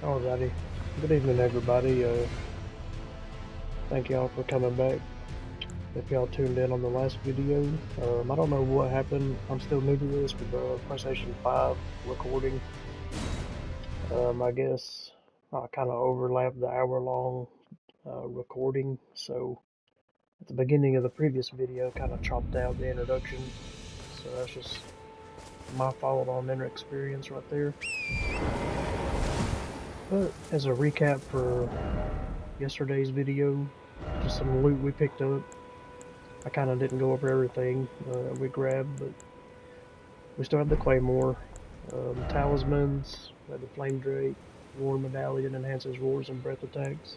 Alrighty. Good evening, everybody. Thank y'all for coming back. If y'all tuned in on the last video, I don't know what happened. I'm still new to this with the PlayStation 5 recording. I guess I kind of overlapped the hour-long recording, so at the beginning of the previous video, kind of chopped out the introduction. So that's just my fault on inexperience right there. But as a recap for yesterday's video, just some loot we picked up. I kind of didn't go over everything we grabbed, but we still have the Claymore, Talismans, we have the Flame Drake, War Medallion enhances roars and breath attacks.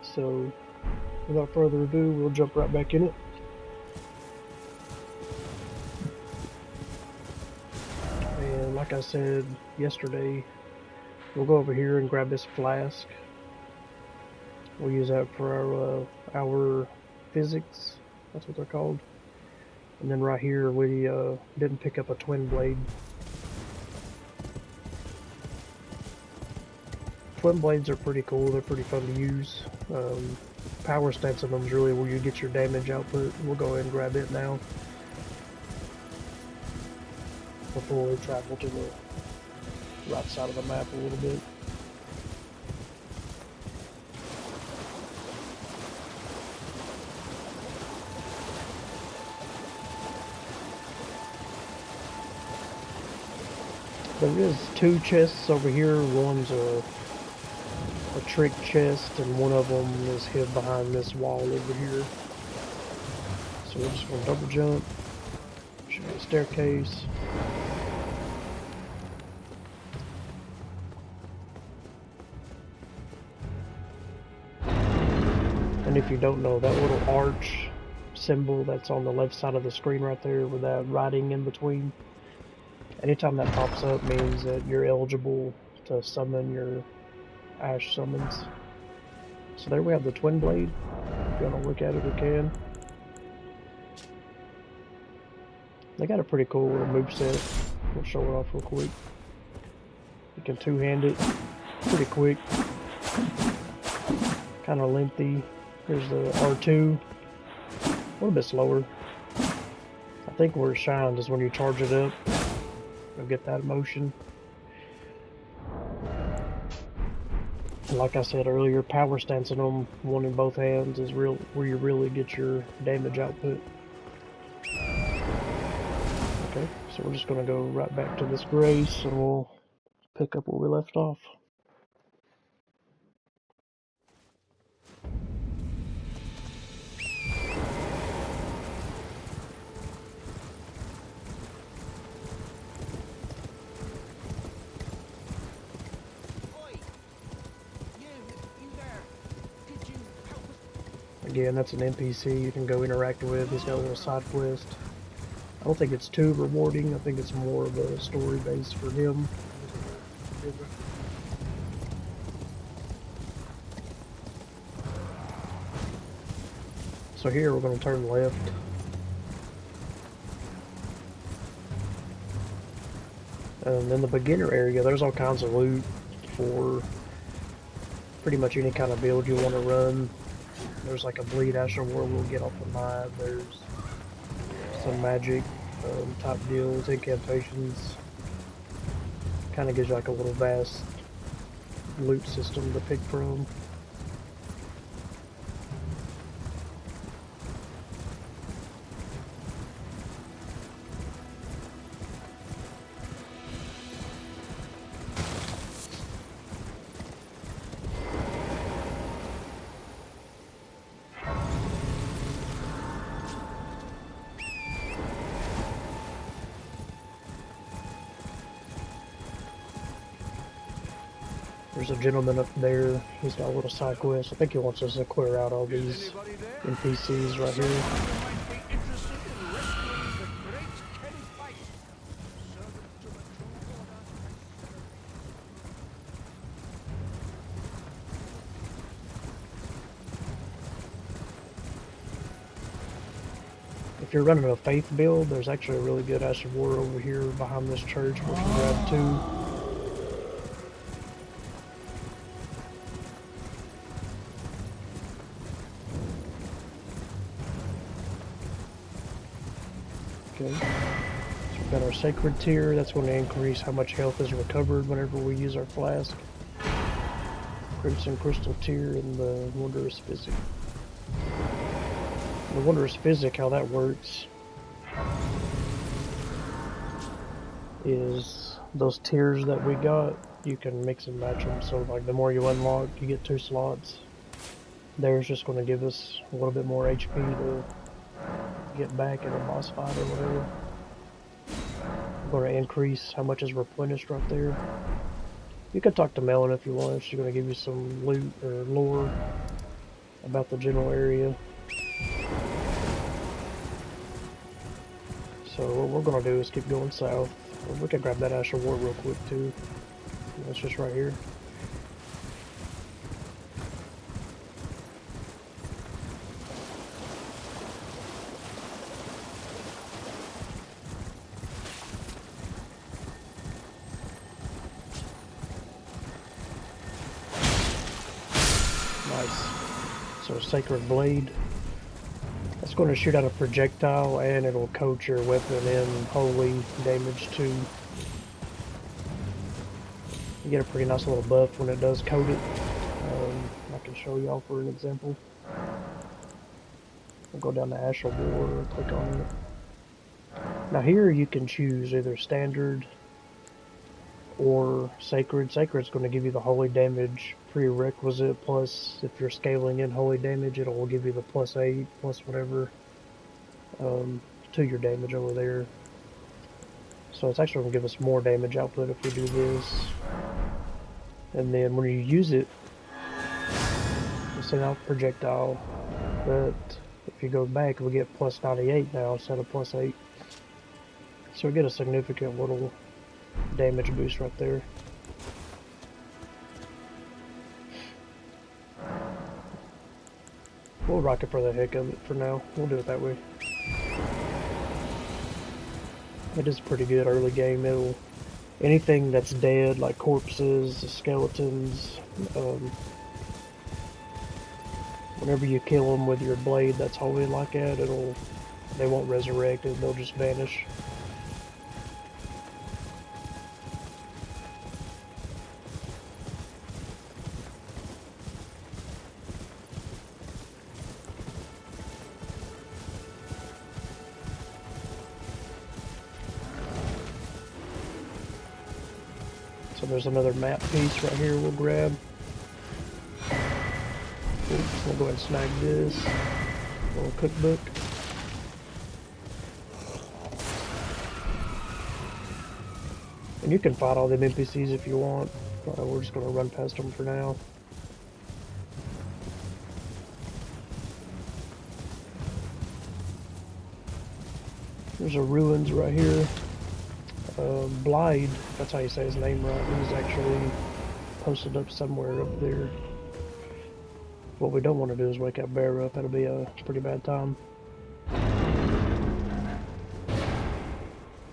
So, without further ado, we'll jump right back in it. And like I said yesterday, we'll go over here and grab this Flask. We'll use that for our Physicks, that's what they're called. And then right here, we didn't pick up a Twinblade. Twinblades are pretty cool, they're pretty fun to use. Power stance of them is really where you get your damage output. We'll go ahead and grab it now before we travel to the right side of the map a little bit. There is two chests over here. One's a trick chest, and one of them is hid behind this wall over here. So we're just gonna double jump. Should be a staircase. And if you don't know, that little arch symbol that's on the left side of the screen right there with that writing in between, anytime that pops up means that you're eligible to summon your Ash summons. So there we have the Twinblade. If you want to look at it, we can. They got a pretty cool little moveset. We'll show it off real quick. You can two-hand it pretty quick. Kind of lengthy. Here's the R2. A little bit slower. I think where it shines is when you charge it up. You'll get that motion. And like I said earlier, power stancing them, one in both hands, is real where you really get your damage output. Okay, so we're just going to go right back to this Grace and we'll pick up where we left off. Again, that's an NPC you can go interact with. He's got a little side quest. I don't think it's too rewarding. I think it's more of a story base for him. So here we're going to turn left. And in the beginner area, there's all kinds of loot for pretty much any kind of build you want to run. There's like a bleed Asher War we'll get off the map. There's some magic type deals, incantations. Kind of gives you like a little vast loot system to pick from. There's a gentleman up there, he's got a little side quest. I think he wants us to clear out all these NPCs right here. If you're running a faith build, there's actually a really good Asher War over here behind this church, which you grab too. got our Sacred tier. That's going to increase how much health is recovered whenever we use our Flask. Crimson Crystal tier and the Wondrous Physick. The Wondrous Physick, how that works is those tiers that we got, you can mix and match them. So like the more you unlock, you get 2 slots. There's just going to give us a little bit more HP to get back in a boss fight or whatever. I'm going to increase how much is replenished right there. You can talk to Melon if you want. She's going to give you some loot or lore about the general area. So what we're going to do is keep going south. We can grab that Ash of War real quick too. That's just right here. Nice. So Sacred Blade. That's going to shoot out a projectile and it'll coat your weapon in holy damage too. You get a pretty nice little buff when it does coat it. I can show y'all for an example. I'll go down to Ash of War and click on it. Now here you can choose either standard or sacred. Sacred's going to give you the holy damage prerequisite, plus if you're scaling in holy damage, it'll give you the +8, plus whatever to your damage over there. So it's actually going to give us more damage output if we do this. And then when you use it, you send out projectile, but if you go back, we get +98 now instead of +8. So we get a significant little damage boost right there. We'll rock it for the heck of it for now. We'll do it that way. It is pretty good early game. It'll anything that's dead, like corpses, skeletons, whenever you kill them with your blade that's holy like that, they won't resurrect and they'll just vanish. So there's another map piece right here we'll grab. Oops, we'll go ahead and snag this little cookbook. And you can fight all them NPCs if you want. We're just going to run past them for now. There's a ruins right here. Blide, that's how you say his name right, he's actually posted up somewhere up there. What we don't want to do is wake up Bear up, that'll be a pretty bad time.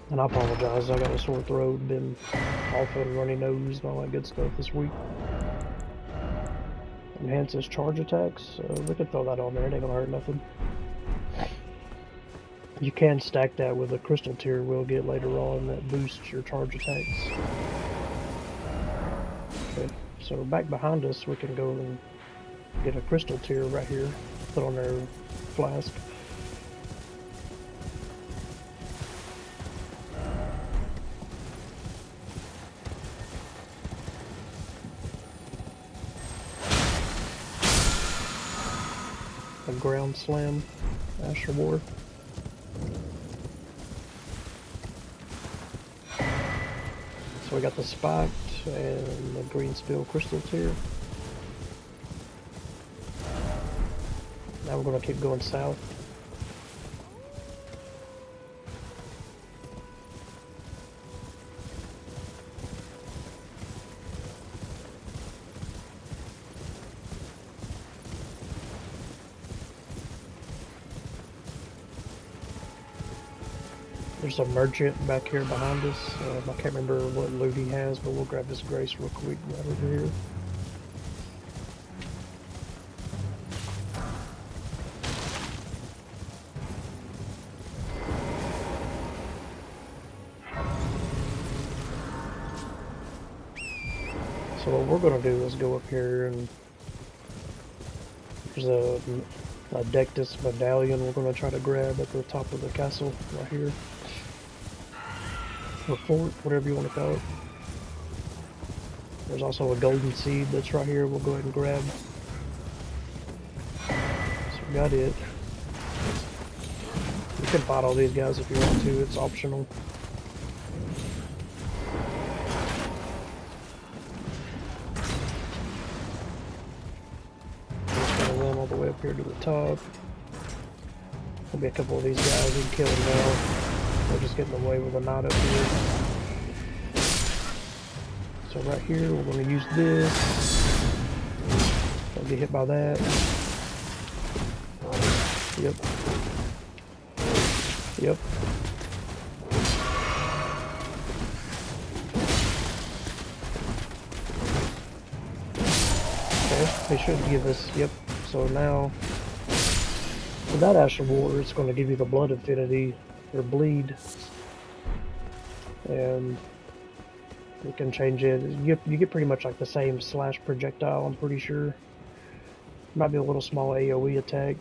And I apologize, I got a sore throat, been coughing and runny nose and all that good stuff this week. Enhances charge attacks, we could throw that on there, it ain't gonna hurt nothing. You can stack that with a crystal tier we'll get later on that boosts your charge attacks. Okay, so back behind us we can go and get a crystal tier right here, put on our flask. A ground slam, Ash of War. So we got the spiked and the Greenspill crystal tier. Now we're going to keep going south. There's a merchant back here behind us. I can't remember what loot he has, but we'll grab his grace real quick right over here. So what we're gonna do is go up here, and there's a Dectus Medallion we're gonna try to grab at the top of the castle right here. Or fort, whatever you want to call it. There's also a golden seed that's right here we'll go ahead and grab. So we got it. You can fight all these guys if you want to, it's optional. I'm just gonna run all the way up here to the top. There'll be a couple of these guys, we can kill them now. They're just getting away with a knot up here. So right here, we're going to use this. Don't get hit by that. Yep. Yep. Okay, they should give us, yep. So now, with that Ash of War, it's going to give you the blood affinity, or bleed. And you can change it. You get pretty much like the same slash projectile, I'm pretty sure. Might be a little small AoE attack.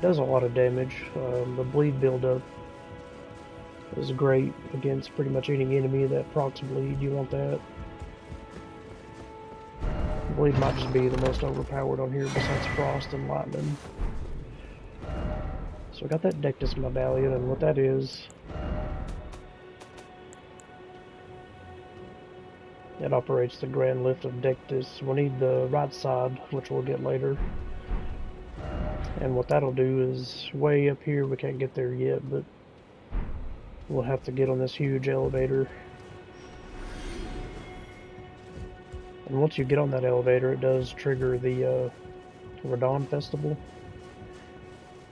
Does a lot of damage. The bleed buildup is great against pretty much any enemy that procs bleed. You want that. Bleed might just be the most overpowered on here besides Frost and Lightning. So I got that Dectus Medallion, and what that is, it operates the Grand Lift of Dectus. We'll need the right side, which we'll get later. And what that'll do is, way up here, we can't get there yet, but we'll have to get on this huge elevator. And once you get on that elevator, it does trigger the Radagon Festival.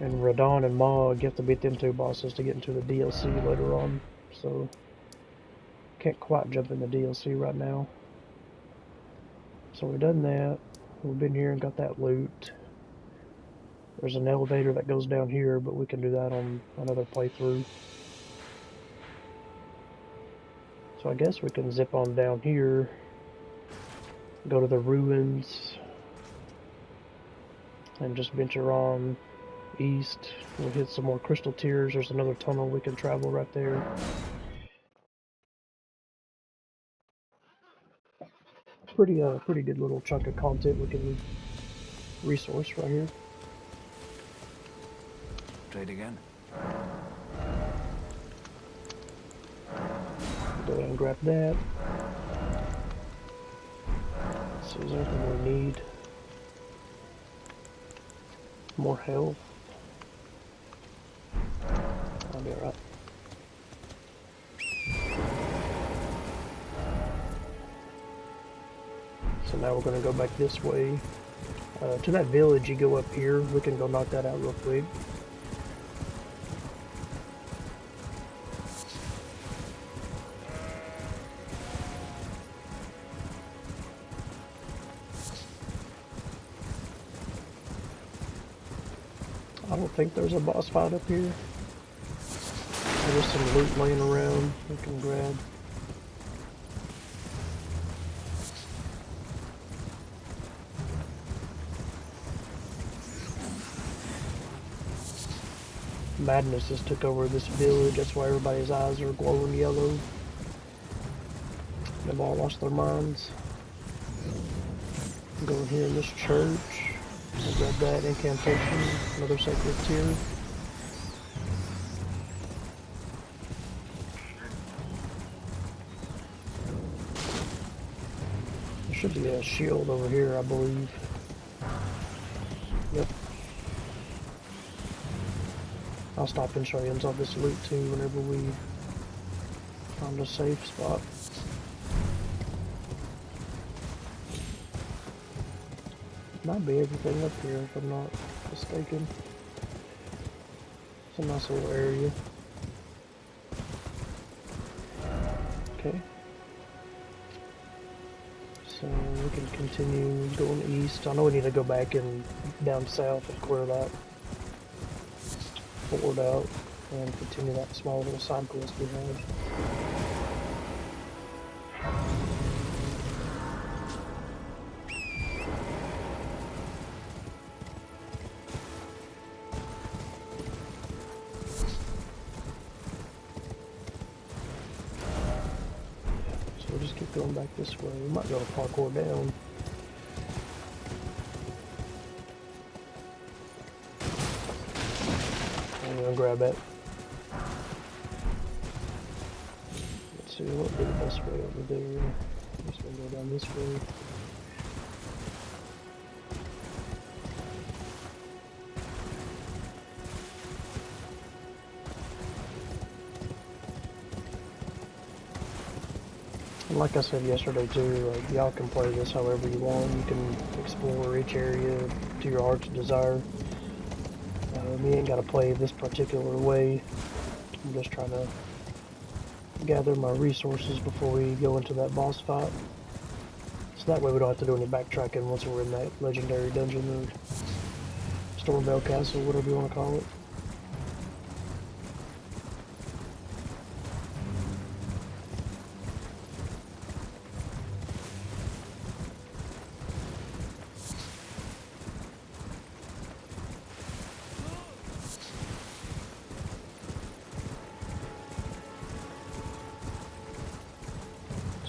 And Radagon and Mog, you have to beat them two bosses to get into the DLC later on. So, can't quite jump in the DLC right now. So we've done that. We've been here and got that loot. There's an elevator that goes down here, but we can do that on another playthrough. So I guess we can zip on down here, go to the ruins, and just venture on east. We'll hit some more crystal tiers. There's another tunnel we can travel right there. Pretty good little chunk of content we can resource right here. Trade again. Go ahead and grab that. So is there anything we need? More health. I'll be alright. So now we're going to go back this way. To that village, you go up here. We can go knock that out real quick. I don't think there's a boss fight up here. There's some loot laying around we can grab. Madness just took over this village, that's why everybody's eyes are glowing yellow. They've all lost their minds. Go in here in this church. I'll grab that incantation, another sacred tier. There should be a shield over here, I believe. Yep. I'll stop and show you all this loot too whenever we find a safe spot. Might be everything up here if I'm not mistaken. It's a nice little area. Okay. So we can continue going east. I know we need to go back and down south and clear that forward out and continue that small little side quest we had. we'll just keep going back this way. We might be able to parkour down. I'm gonna grab that. Let's see what would be the best way over there. I'm just gonna go down this way. And like I said yesterday too, y'all can play this however you want. You can explore each area to your heart's desire. You ain't gotta play this particular way. I'm just trying to gather my resources before we go into that boss fight. So that way we don't have to do any backtracking once we're in that legendary dungeon or Stormveil Castle, whatever you want to call it.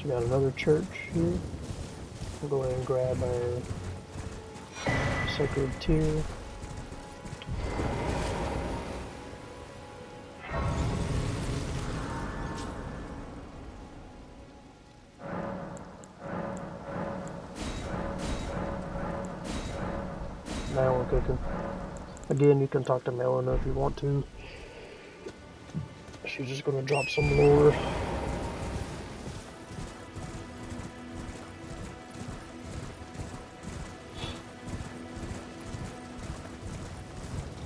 We got another church here. We'll go ahead and grab our sacred tear. Now we're cooking. Again, you can talk to Melina if you want to. She's just gonna drop some lore.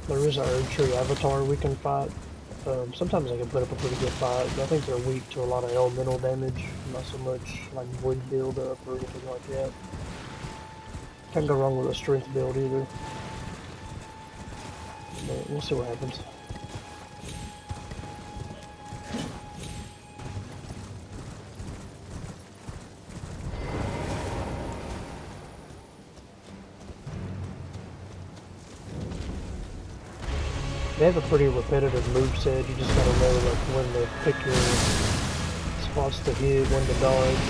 There is our tree avatar we can fight. Sometimes they can put up a pretty good fight, but I think they're weak to a lot of elemental damage, not so much like void build up or anything like that. Can't go wrong with a strength build either. But we'll see what happens. They have a pretty repetitive moveset. You just gotta know like when to pick your spots to hit, when to dodge.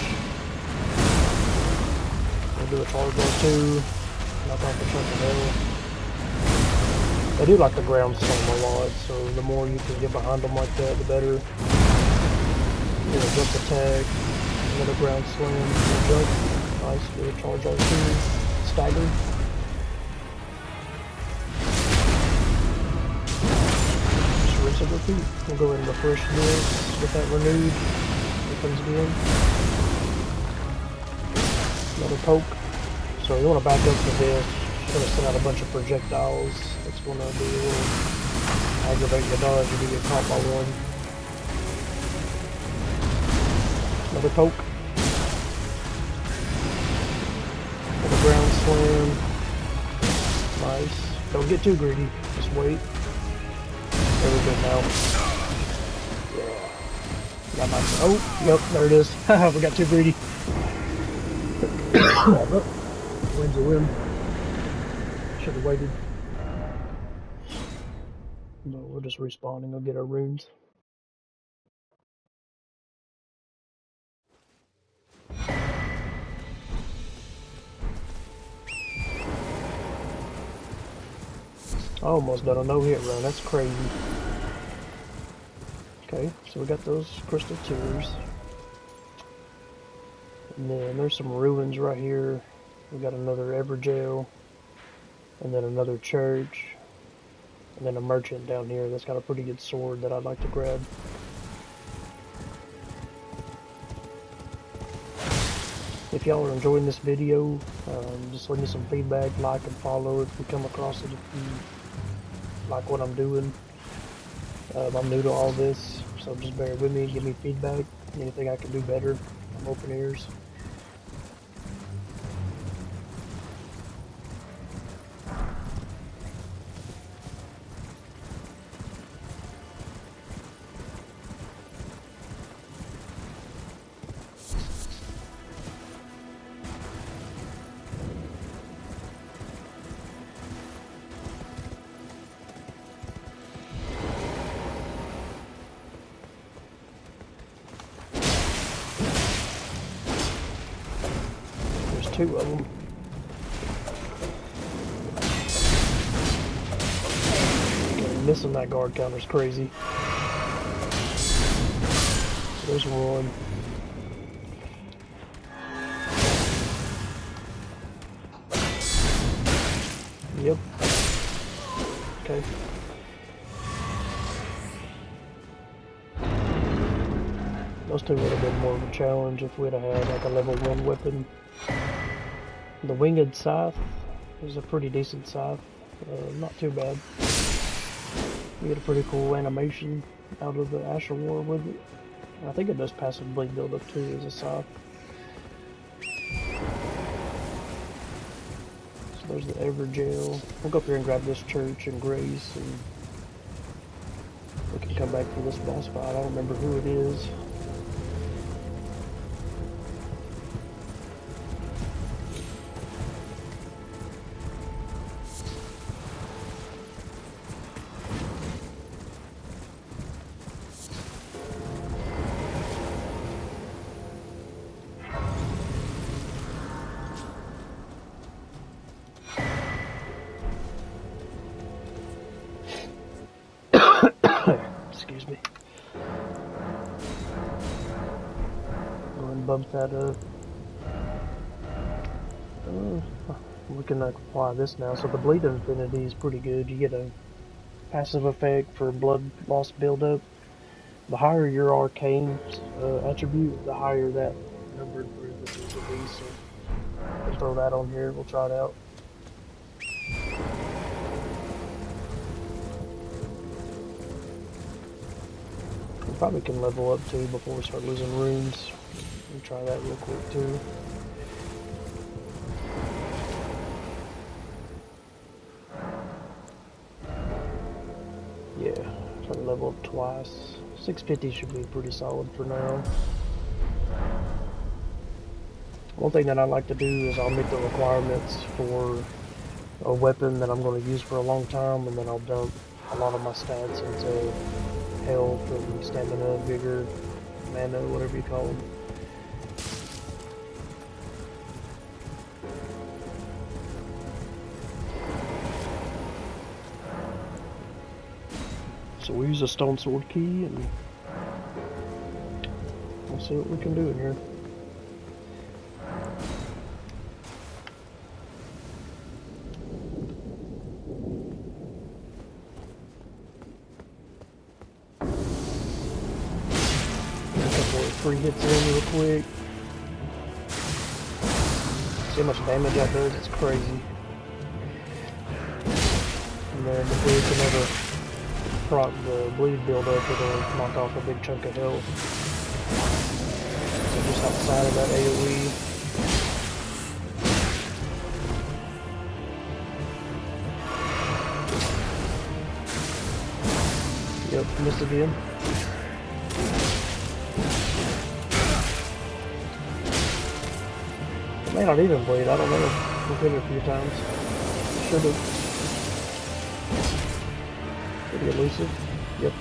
We'll do a charge or two, knock off a chunk of hell. They do like the ground slam a lot, so the more you can get behind them like that, the better. Do a jump attack, another ground slam, jump. Nice, do a charge or two, stagger. Rinse and repeat. We'll go ahead and refresh this, get that renewed. Here comes again. Another poke. So you want to back up to this. It's going to send out a bunch of projectiles. It's going to be a little aggravating the dodge if you get caught by one. Another poke. Another ground slam. Nice. Don't get too greedy. Just wait. There we go now. Yeah. Got my, oh, yep, there it is. Haha, we got too greedy. Win's a win. Should have waited. No, we're just respawning. We'll get our runes. I almost done a no-hit run. That's crazy. Okay, so we got those crystal tears. And then there's some ruins right here. We got another Everjail. And then another church. And then a merchant down here that's got a pretty good sword that I'd like to grab. If y'all are enjoying this video, just leave me some feedback, like and follow if you come across it, if you like what I'm doing. I'm new to all this, so just bear with me, give me feedback, anything I can do better. I'm open ears. two of them. Missing that guard counter is crazy. There's one. Yep. Okay. Those two would have been more of a challenge if we'd have had like a level 1 weapon. The winged Scythe is a pretty decent scythe. Not too bad. You get a pretty cool animation out of the Asher War with it. I think it does passive blade build up too as a scythe. So there's the Everjail. We'll go up here and grab this church and grace, and we can come back for this boss fight. I don't remember who it is. Excuse me. Go ahead and bump that up. We can apply this now. So the bleed infinity is pretty good. You get a passive effect for blood loss buildup. The higher your arcane attribute, the higher that number of prerequisites will be. So we'll throw that on here. We'll try it out. Probably can level up too before we start losing runes. We'll try that real quick too. Yeah, try to level up twice. 650 should be pretty solid for now. One thing that I like to do is I'll meet the requirements for a weapon that I'm going to use for a long time, and then I'll dump a lot of my stats into health and stamina, vigor, mana, whatever you call them. So we use a stone sword key and we'll see what we can do in here. Free hits in real quick. See how much damage that does, it's crazy. And then if we can ever proc the bleed build up, it'll knock off a big chunk of health. So just outside of that AoE. Yep, missed again. May not even bleed, I don't know. We've hit it a few times. Should have. Did he get elusive? Yep.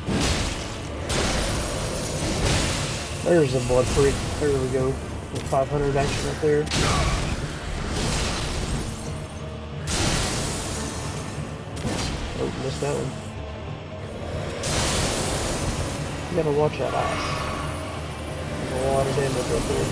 There's a blood freak. There we go. With 500 action right there. Oh, missed that one. You gotta watch that ice. There's a lot of damage right there.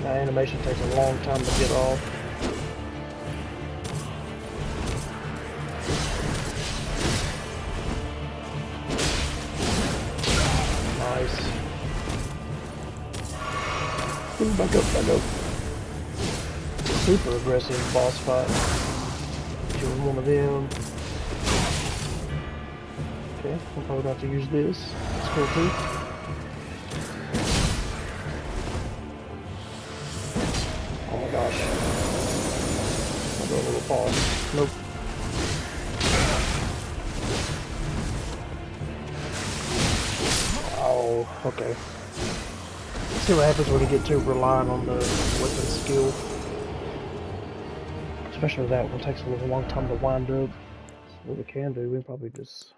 That animation takes a long time to get off. Nice. Ooh, back up, back up. Super aggressive boss fight. Killing one of them. Okay, I'm probably about to use this. That's cool too. I'll go a little pause. Nope. Oh, okay. Let's see what happens when you get too reliant on the weapon skill. Especially that one takes a little long time to wind up. What we can do, we can probably just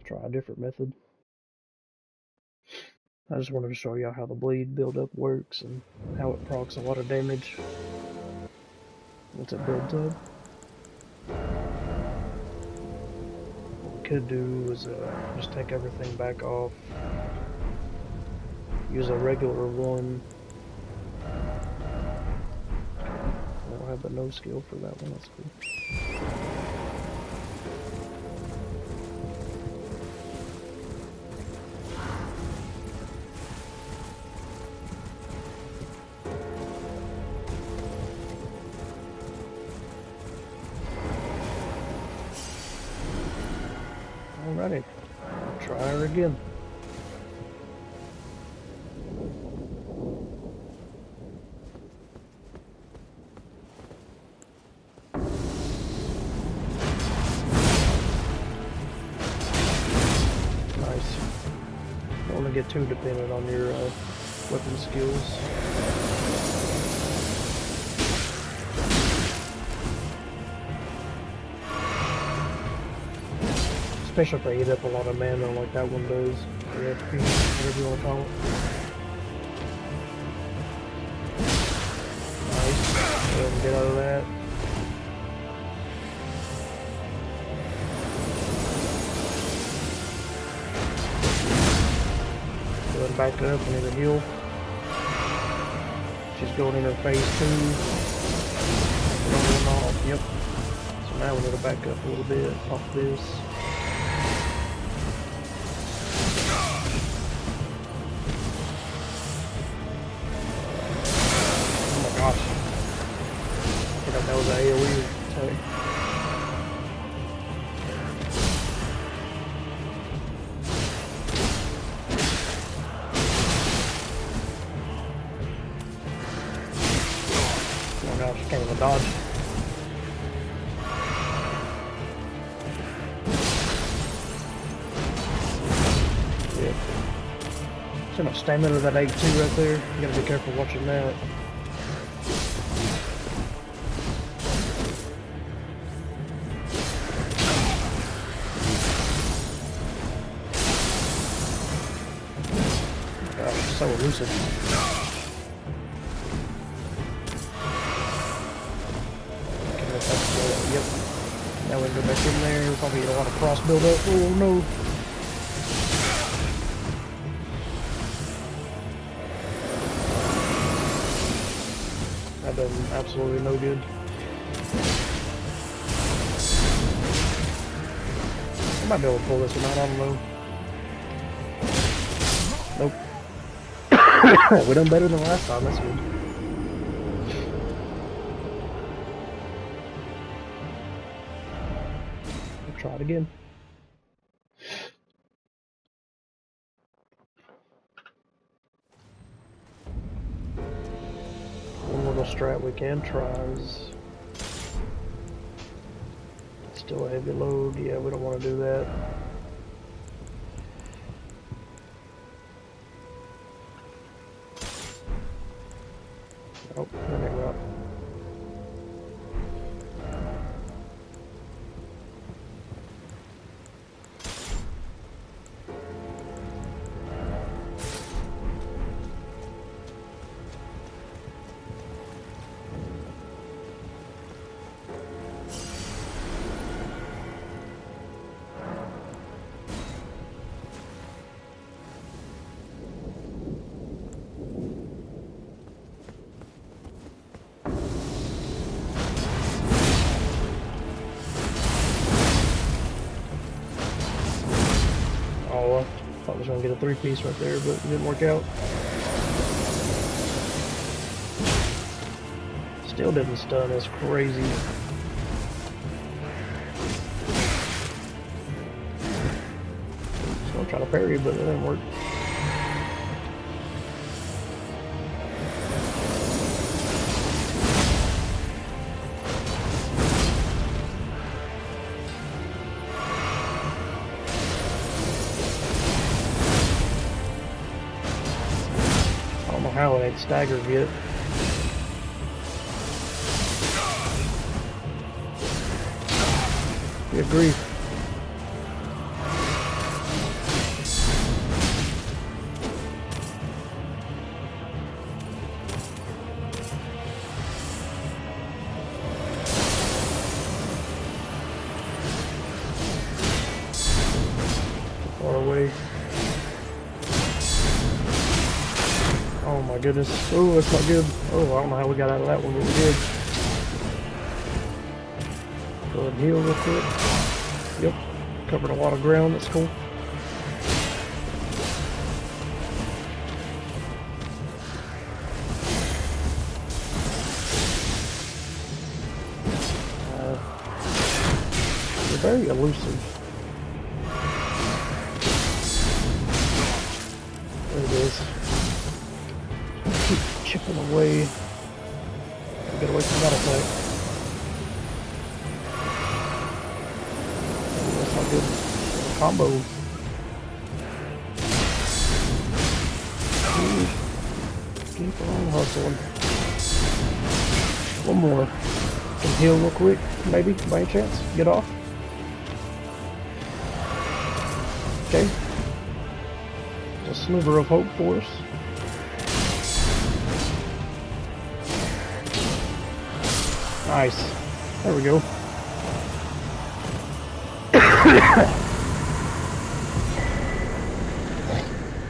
try a different method. I just wanted to show y'all how the bleed build-up works and how it procs a lot of damage once it builds up. What we could do is just take everything back off, use a regular one. I don't have the no skill for that one, that's cool. Alrighty, try her again. Nice. Don't want to get too dependent on your weapon skills. Especially if they eat up a lot of mana like that one does, or FP, whatever you want to call it. Nice. Go ahead and get out of that. Go ahead and back up, we need a heal. She's going into phase 2. Rolling off, yep. So now we need to back up a little bit off this. Gosh. I think that was an AoE attack. Oh gosh, I can't even dodge. Yeah. So much stamina that 8-2 right there. You gotta be careful watching that. So elusive. Yep. Now we can go back in there. We'll probably get a lot of cross build up. Oh no. That done absolutely no good. I might be able to pull this one out, I don't know. Nope. We done better than last time, that's good. We'll try it again. One little strat we can try is still a heavy load. Yeah, we don't want to do that. Oh, that ain't right. Thought I was going to get a 3-piece right there, but it didn't work out. Still didn't stun, that's crazy. Just gonna try to parry, but it didn't work. How it ain't staggered yet. Good grief. Far away. Oh my goodness. Oh, that's not good. Oh, I don't know how we got out of that one, but we did. Go ahead and heal real quick. Yep. Covered a lot of ground. That's cool. They're very elusive. There it is. Keep chipping away. Get away from that attack. That's not good. Combo. Keep on hustling. One more. Can heal real quick, maybe, by any chance. Get off. Okay. A sliver of hope for us. Nice. There we go.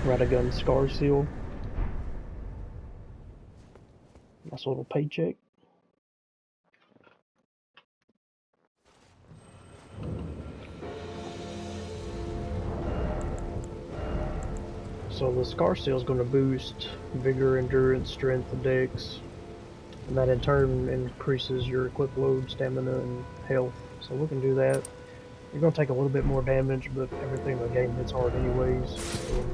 Radagon Scarseal. Nice little paycheck. So the Scarseal is going to boost Vigor, Endurance, Strength, and Dex. And that in turn increases your equip load, stamina, and health. So we can do that. You're going to take a little bit more damage, but everything in the game hits hard anyways. So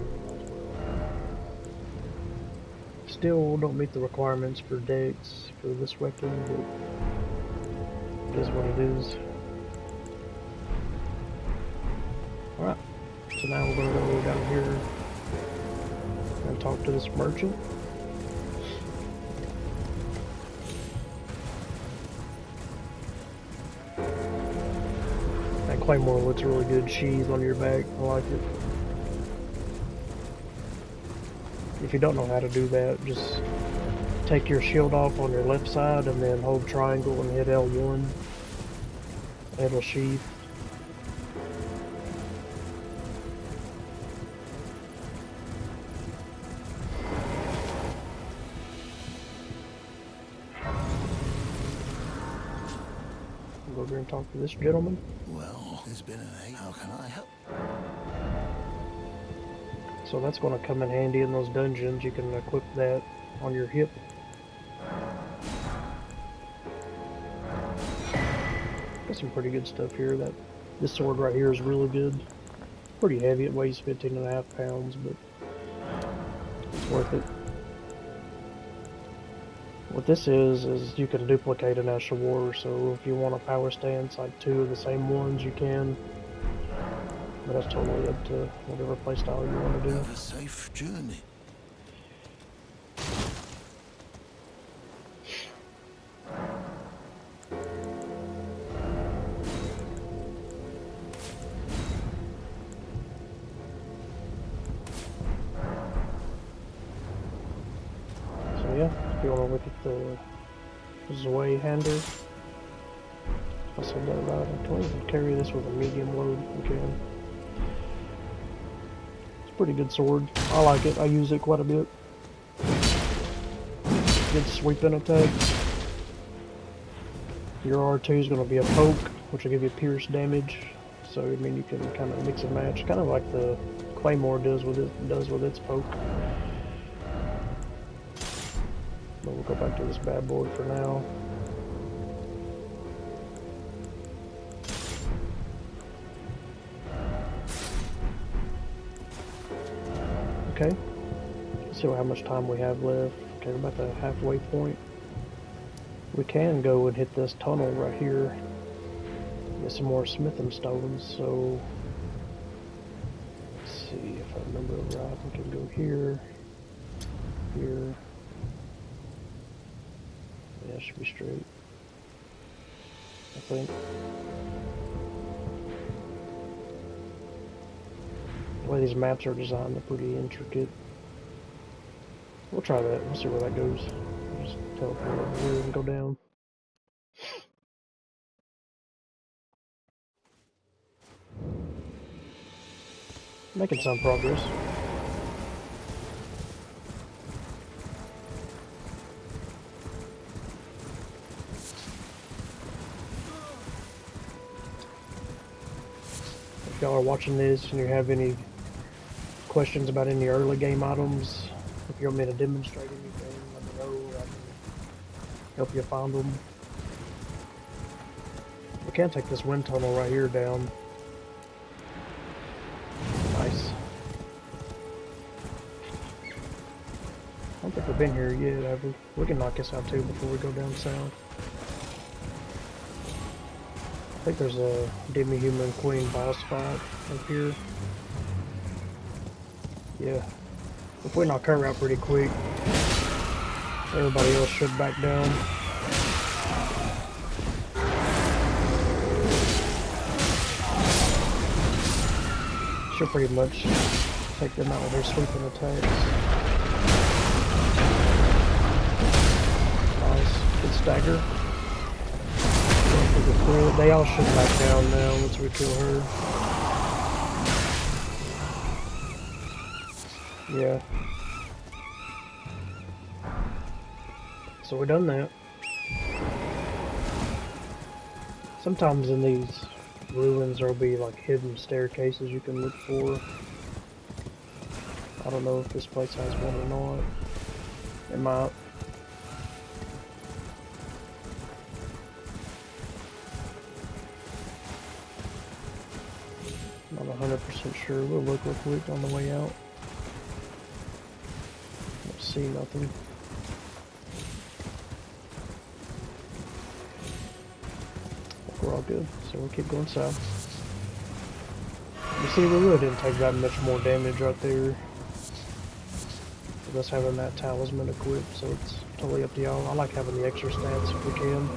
still don't meet the requirements for Dex for this weapon, but it is what it is. Alright, so now we're going to go down here and talk to this merchant. That claymore looks really good, sheath on your back, I like it. If you don't know how to do that, just take your shield off on your left side and then hold triangle and hit L1. It'll sheath. Go over and talk to this gentleman. Well, there's been an Haight. How can I help? So that's going to come in handy in those dungeons. You can equip that on your hip. Got some pretty good stuff here. This sword right here is really good. Pretty heavy. It weighs 15.5 pounds, but it's worth it. What this is you can duplicate an Ash of War, so if you want a power stance like 2 of the same ones, you can. But that's totally up to whatever playstyle you want to do. Have a safe journey. So yeah, if you want to look at the Zweihander, I said that right. I can even carry this with a medium load. You can. Pretty good sword. I like it. I use it quite a bit. Good sweeping attack. Your R2 is going to be a poke, which will give you pierce damage. So I mean you can kind of mix and match, kind of like the Claymore does with its poke. But we'll go back to this bad boy for now. Okay, let's see how much time we have left. Okay, we're about the halfway point. We can go and hit this tunnel right here. Get some more smithing stones, so let's see if I remember right. We can go here, here. Yeah, it should be straight, I think. The way these maps are designed, they're pretty intricate. We'll try that. We'll see where that goes. We'll just teleport over here and go down. Making some progress. If y'all are watching this and you have any questions about any early game items, if you want me to demonstrate anything, let me know. I can help you find them. We can take this wind tunnel right here down. Nice. I don't think we've been here yet, have we? We can knock this out too before we go down south. I think there's a Demi-Human Queen boss fight up here. Yeah. If we knock her out pretty quick, everybody else should back down. She'll pretty much take them out with her sweeping attacks. Nice. Good stagger. They all should back down now once we kill her. Yeah. So we're done that. Sometimes in these ruins there'll be like hidden staircases you can look for. I don't know if this place has one or not. It might. Not 100% sure. We'll look real quick on the way out. Don't see nothing. I think we're all good, so we'll keep going south. You see, we really didn't take that much more damage right there. With us having that talisman equipped, so it's totally up to y'all. I like having the extra stats if we can.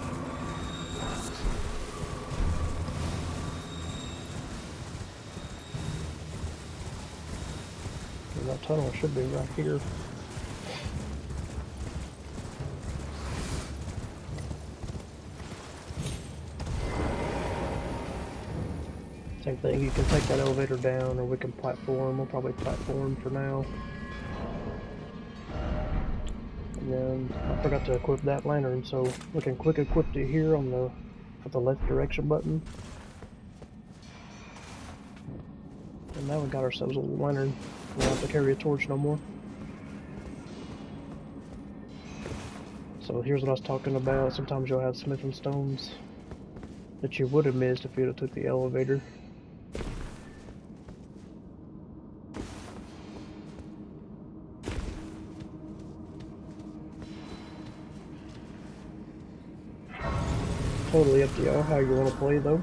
And that tunnel should be right here. Same thing, you can take that elevator down or we can platform. We'll probably platform for now. And then I forgot to equip that lantern, so we can quick equip it here on the left direction button. And now we got ourselves a little lantern. We don't have to carry a torch no more. So here's what I was talking about. Sometimes you'll have smithing stones that you would have missed if you'd have took the elevator. Totally up to y'all how you want to play though.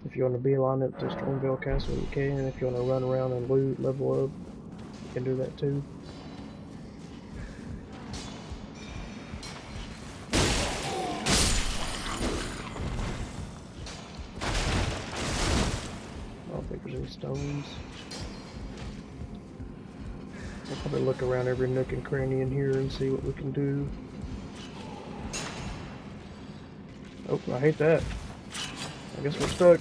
If you want to beeline it to Stormvale Castle, you can. If you want to run around and loot, level up, you can do that too. I don't think there's any stones. I'll probably look around every nook and cranny in here and see what we can do. Oh, I hate that. I guess we're stuck.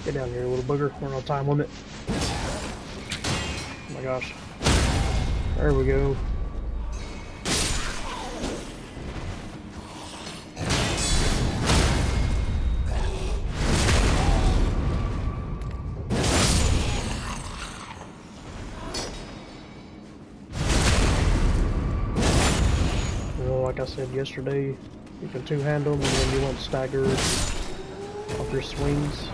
Get down here, little booger. We're on time limit. Oh my gosh. There we go. Like I said yesterday, you can two-hand them and then you won't stagger off your swings.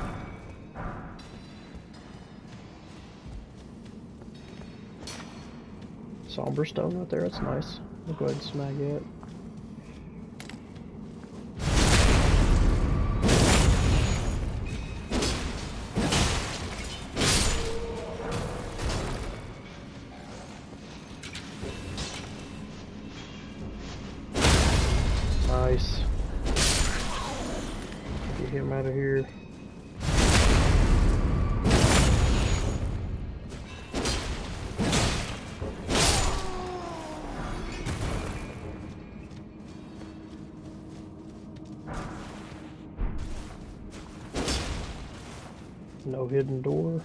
Somber stone right there, that's nice. We'll go ahead and snag it. Get him out of here. No hidden door.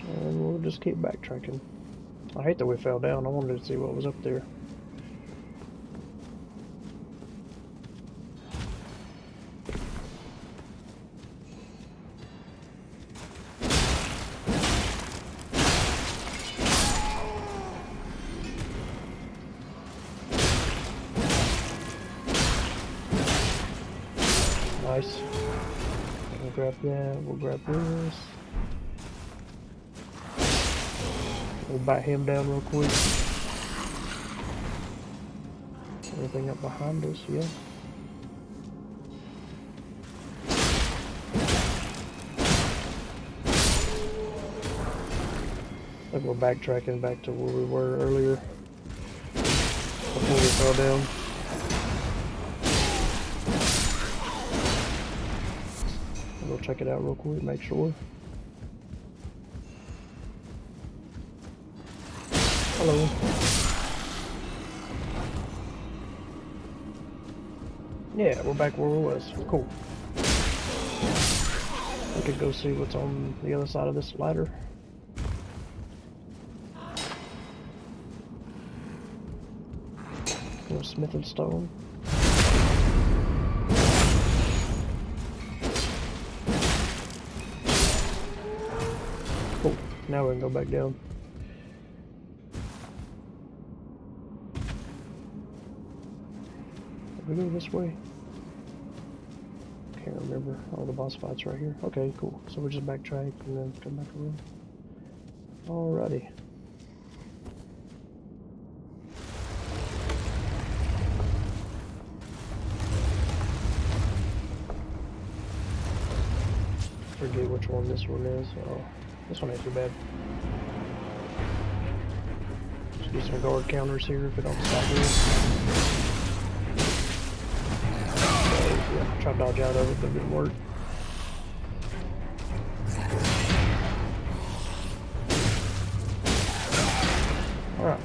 And we'll just keep backtracking. I hate that we fell down. I wanted to see what was up there. Nice. We'll grab that, we'll grab this. We'll bat him down real quick. Anything up behind us? Yeah. I think we're backtracking back to where we were earlier. Before we fell down. We'll check it out real quick, make sure. Hello. Yeah, we're back where we was. Cool. We could go see what's on the other side of this ladder. Smith and stone. Cool. Now we can go back down. Did we go this way? Can't remember. Oh, the boss fight's right here. Okay, cool. So we'll just backtrack and then come back around. Alrighty. Forget which one this one is. Oh, this one ain't too bad. Just do some guard counters here if it don't stop here. So, yeah, try to dodge out of it, but it didn't work. Alright.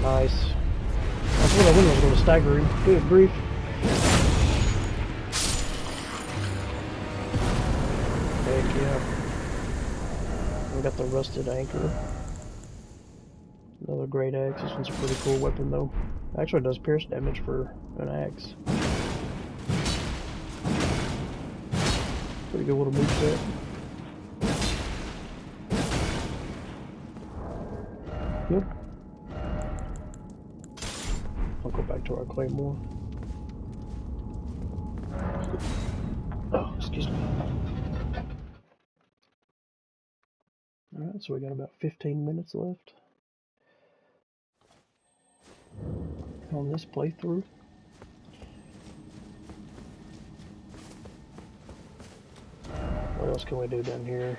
Nice. I thought I was going to stagger him. Good grief. Heck yeah. We got the rusted anchor. Another great axe. This one's a pretty cool weapon though. Actually it does pierce damage for an axe. Pretty good little moveset. Yep. I'll go back to our claymore. Oh, excuse me. Alright, so we got about 15 minutes left on this playthrough. What else can we do down here?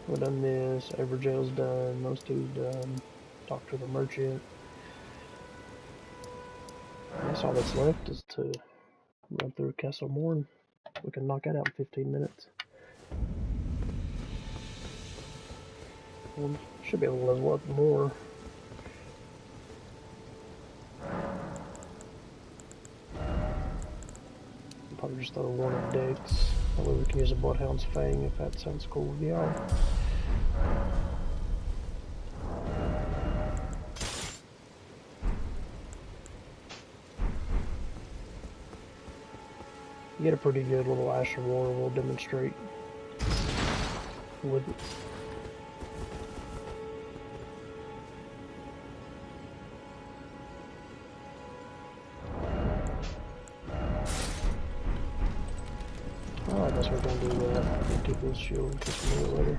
We've done this, Everjail's done, those two's done, talk to the merchant. I guess all that's left is to run through Castle Morne. We can knock that out in 15 minutes. We should be able to level up more. Probably just throw one of Dectus. That way we can use a Bloodhound's Fang if that sounds cool with y'all. You get a pretty good little Asher Roar we'll demonstrate with it. Oh, I guess we're going to do that. We'll keep this shield just a minute later.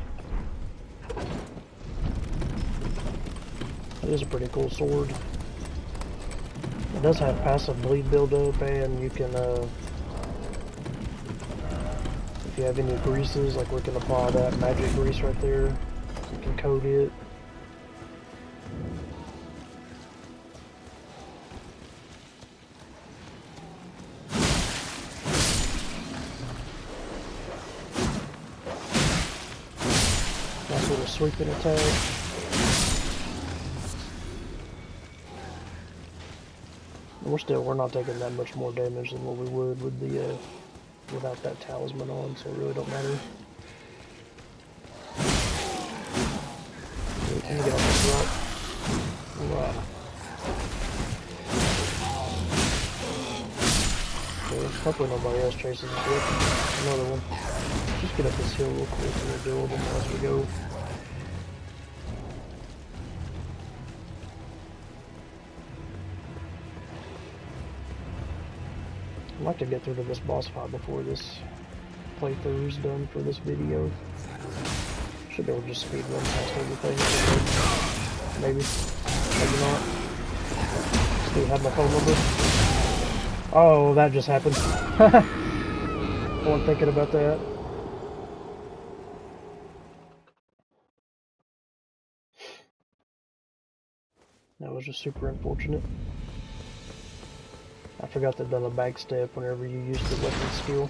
That is a pretty cool sword. It does have passive bleed buildup, and you can if you have any greases, like we can apply that magic grease right there. You can coat it, sweeping attack. We're not taking that much more damage than what we would with the without that talisman on, so it really don't matter. Let me get off this rock. Alright. Hopefully nobody else chases us with another one. Just get up this hill real quick and we'll deal with them as we go. I'd like to get through to this boss fight before this playthrough is done for this video. Should be able to just speed run past everything. Maybe. Maybe not. Still have my phone number. Oh, that just happened. I wasn't thinking about that. That was just super unfortunate. I forgot they've done a back step whenever you use the weapon skill.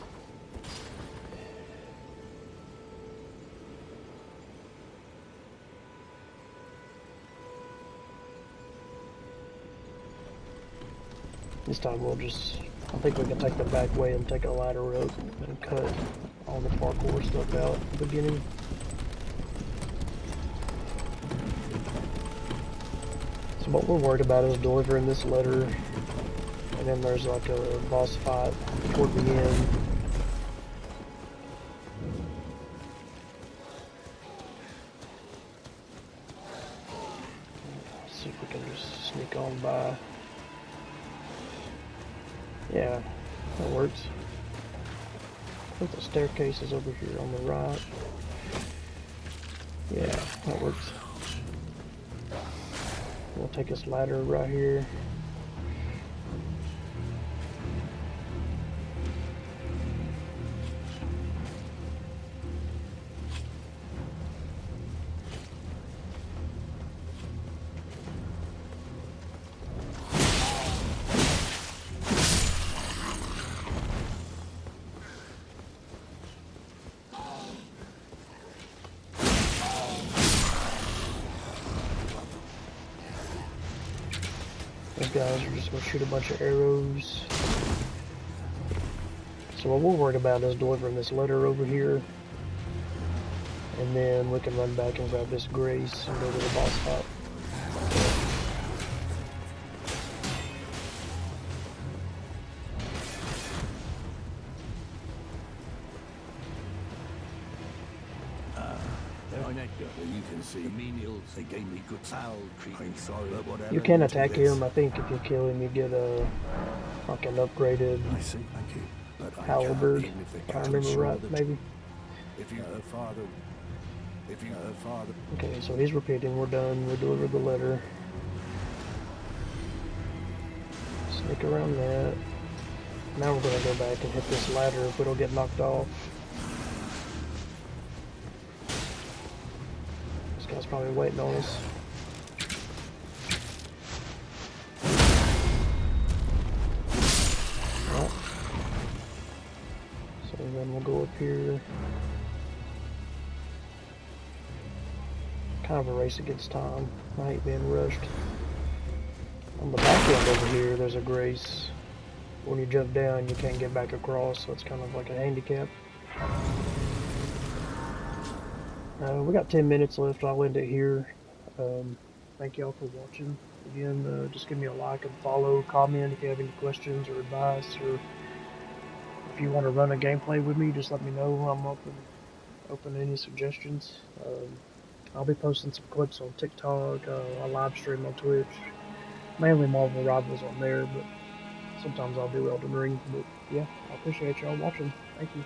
This time we'll just, I think we can take the back way and take a ladder up and cut all the parkour stuff out at the beginning. So what we're worried about is delivering this letter, and then there's like a boss fight toward the end. Let's see if we can just sneak on by. Yeah, that works. I think the staircase is over here on the right. Yeah, that works. We'll take this ladder right here. Those guys are just going to shoot a bunch of arrows. So what we're worried about is delivering this letter over here. And then we can run back and grab this grace and go to the boss fight. You can see menials, they gave me good foul treatment, sorry, but whatever. You can attack him. I think if you kill him, you get a like an upgraded I see, thank you. But halberd. If I remember right, maybe. If you her father, Okay, so he's repeating. We're done. We delivered the letter. Sneak around that. Now we're gonna go back and hit this ladder if we don't get knocked off. Guy's probably waiting on us. Right. So then we'll go up here. Kind of a race against time. I hate being rushed. On the back end over here, there's a grace. When you jump down, you can't get back across, so it's kind of like a handicap. We got 10 minutes left. I'll end it here. Thank y'all for watching. Again, just give me a like and follow, comment if you have any questions or advice, or if you want to run a gameplay with me, just let me know. I'm open to any suggestions. I'll be posting some clips on TikTok. I live stream on Twitch. Mainly Marvel Rivals on there, but sometimes I'll do Elden Ring. But yeah, I appreciate y'all watching. Thank you.